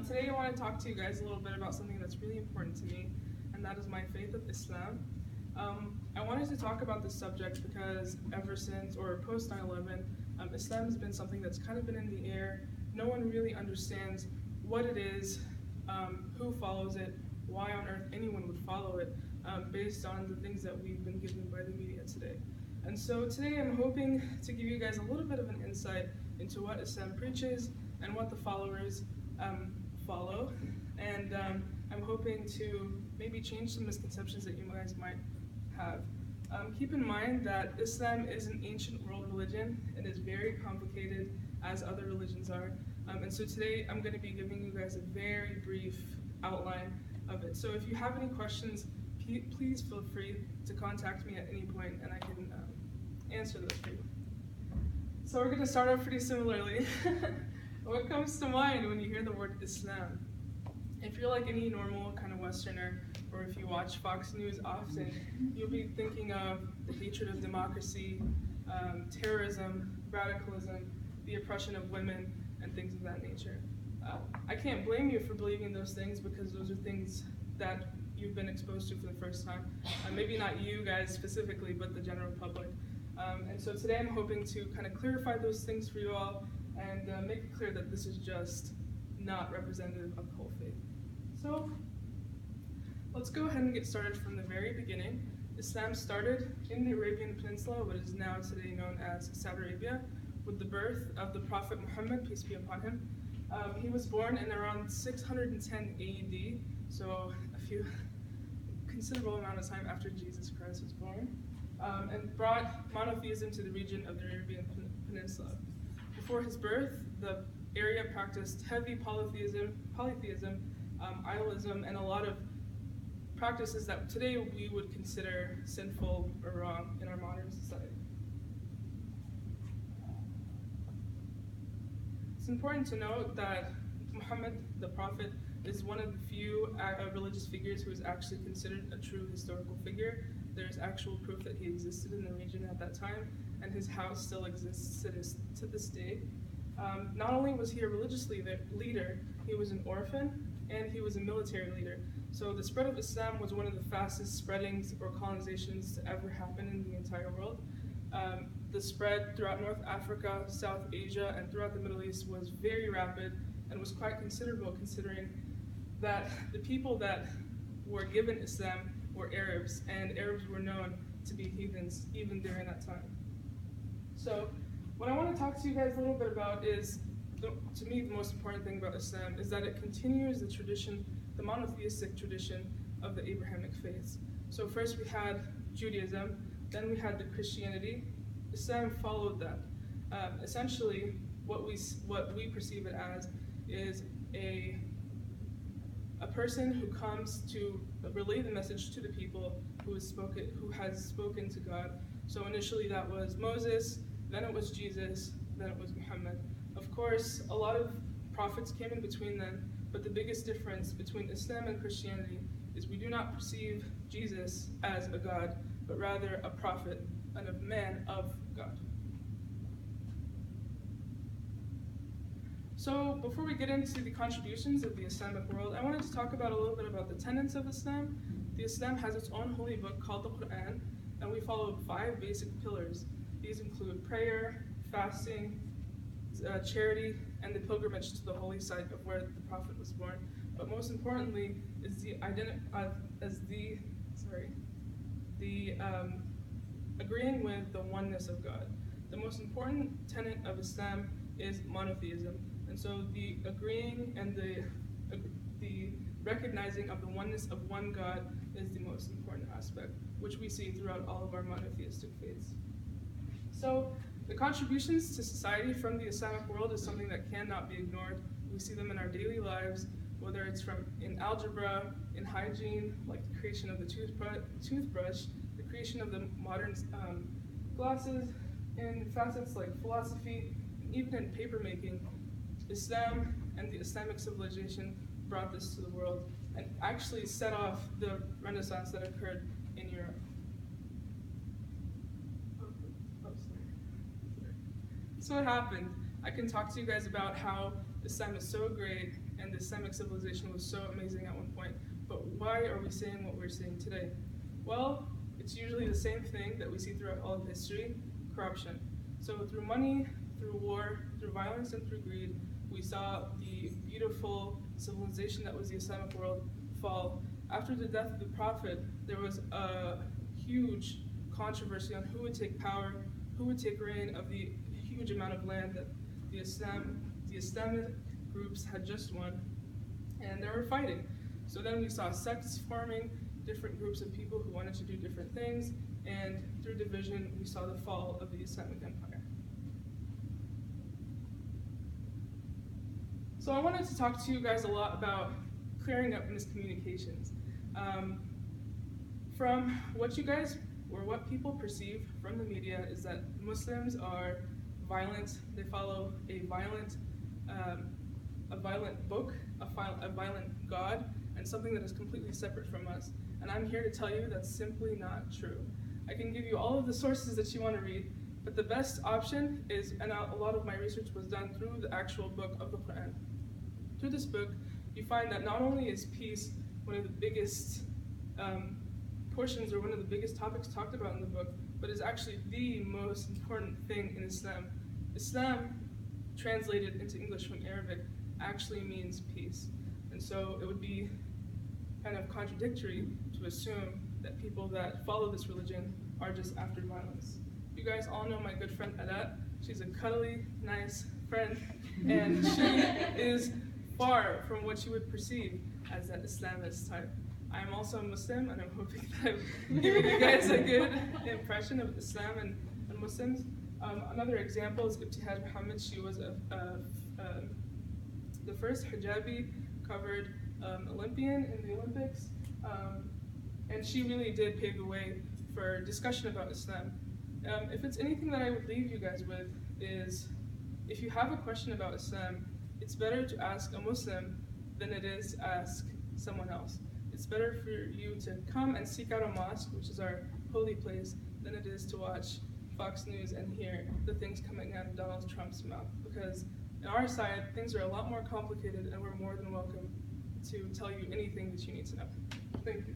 Today I want to talk to you guys a little bit about something that's really important to me, and that is my faith of Islam. I wanted to talk about this subject because ever since, or post 9/11, Islam has been something that's kind of been in the air. No one really understands what it is, who follows it, why on earth anyone would follow it, based on the things that we've been given by the media today. And so today I'm hoping to give you guys a little bit of an insight into what Islam preaches and what the followers follow. And I'm hoping to maybe change some misconceptions that you guys might have. Keep in mind that Islam is an ancient world religion and is very complicated as other religions are. And so today I'm going to be giving you guys a very brief outline of it. So if you have any questions, please feel free to contact me at any point and I can answer those for you. So we're going to start off pretty similarly. What comes to mind when you hear the word Islam? If you're like any normal kind of Westerner, or if you watch Fox News often, you'll be thinking of the hatred of democracy, terrorism, radicalism, the oppression of women, and things of that nature. I can't blame you for believing those things because those are things that you've been exposed to for the first time. Maybe not you guys specifically, but the general public. And so today I'm hoping to kind of clarify those things for you all and make it clear that this is just not representative of the whole faith. So let's go ahead and get started from the very beginning. Islam started in the Arabian Peninsula, what is now today known as Saudi Arabia, with the birth of the Prophet Muhammad, peace be upon him. He was born in around 610 AD, so a considerable amount of time after Jesus Christ was born, and brought monotheism to the region of the Arabian Peninsula. Before his birth, the area practiced heavy polytheism, idolism, and a lot of practices that today we would consider sinful or wrong in our modern society. It's important to note that Muhammad, the Prophet, is one of the few religious figures who is actually considered a true historical figure. There's actual proof that he existed in the region at that time, and his house still exists to this day. Not only was he a religious leader, he was an orphan, and he was a military leader. So the spread of Islam was one of the fastest spreadings or colonizations to ever happen in the entire world. The spread throughout North Africa, South Asia, and throughout the Middle East was very rapid and was quite considerable considering that the people that were given Islam were Arabs, and Arabs were known to be heathens even during that time. So what I want to talk to you guys a little bit about is, to me, the most important thing about Islam is that it continues the tradition, the monotheistic tradition of the Abrahamic faiths. So first we had Judaism, then we had the Christianity. Islam followed that. Essentially, what we perceive it as is a person who comes to relay the message to the people who has spoken to God. So initially that was Moses, then it was Jesus, then it was Muhammad. Of course, a lot of prophets came in between them, but the biggest difference between Islam and Christianity is we do not perceive Jesus as a God, but rather a prophet and a man of God. So before we get into the contributions of the Islamic world, I wanted to talk about a little bit about the tenets of Islam. The Islam has its own holy book called the Quran, and we follow 5 basic pillars. These include prayer, fasting, charity, and the pilgrimage to the holy site of where the Prophet was born. But most importantly is agreeing with the oneness of God. The most important tenet of Islam is monotheism. And so the agreeing and the recognizing of the oneness of one God is the most important aspect, which we see throughout all of our monotheistic faiths. So the contributions to society from the Islamic world is something that cannot be ignored. We see them in our daily lives, whether it's in algebra, in hygiene, like the creation of the toothbrush, the creation of the modern glasses, in facets like philosophy, and even in paper making. Islam and the Islamic civilization brought this to the world and actually set off the Renaissance that occurred in Europe. So what happened? I can talk to you guys about how Islam is so great and the Islamic Islamic civilization was so amazing at one point, but why are we saying what we're saying today? Well, it's usually the same thing that we see throughout all of history: corruption. So through money, through war, through violence, and through greed, we saw the beautiful civilization that was the Islamic world fall. After the death of the Prophet, there was a huge controversy on who would take power, who would take reign of the huge amount of land that the Islamic groups had just won, and they were fighting. So then we saw sects forming, different groups of people who wanted to do different things, and through division, we saw the fall of the Islamic Empire. So I wanted to talk to you guys a lot about clearing up miscommunications. From what you guys, or what people perceive from the media, is that Muslims are violent. They follow a violent book, a violent God, and something that is completely separate from us. And I'm here to tell you that's simply not true. I can give you all of the sources that you want to read, but the best option is, and a lot of my research was done through the actual book of the Quran. Through this book, you find that not only is peace one of the biggest portions, or one of the biggest topics talked about in the book, but is actually the most important thing in Islam. Islam, translated into English from Arabic, actually means peace. And so it would be kind of contradictory to assume that people that follow this religion are just after violence. You guys all know my good friend Adat. She's a cuddly, nice friend, and she is far from what you would perceive as that Islamist type. I am also a Muslim, and I'm hoping that I've given you guys a good impression of Islam and Muslims. Another example is Ibtihaj Muhammad. She was the first hijabi covered Olympian in the Olympics, and she really did pave the way for discussion about Islam. If it's anything that I would leave you guys with, is if you have a question about Islam, it's better to ask a Muslim than it is to ask someone else. It's better for you to come and seek out a mosque, which is our holy place, than it is to watch Fox News and hear the things coming out of Donald Trump's mouth. Because on our side, things are a lot more complicated, and we're more than welcome to tell you anything that you need to know. Thank you.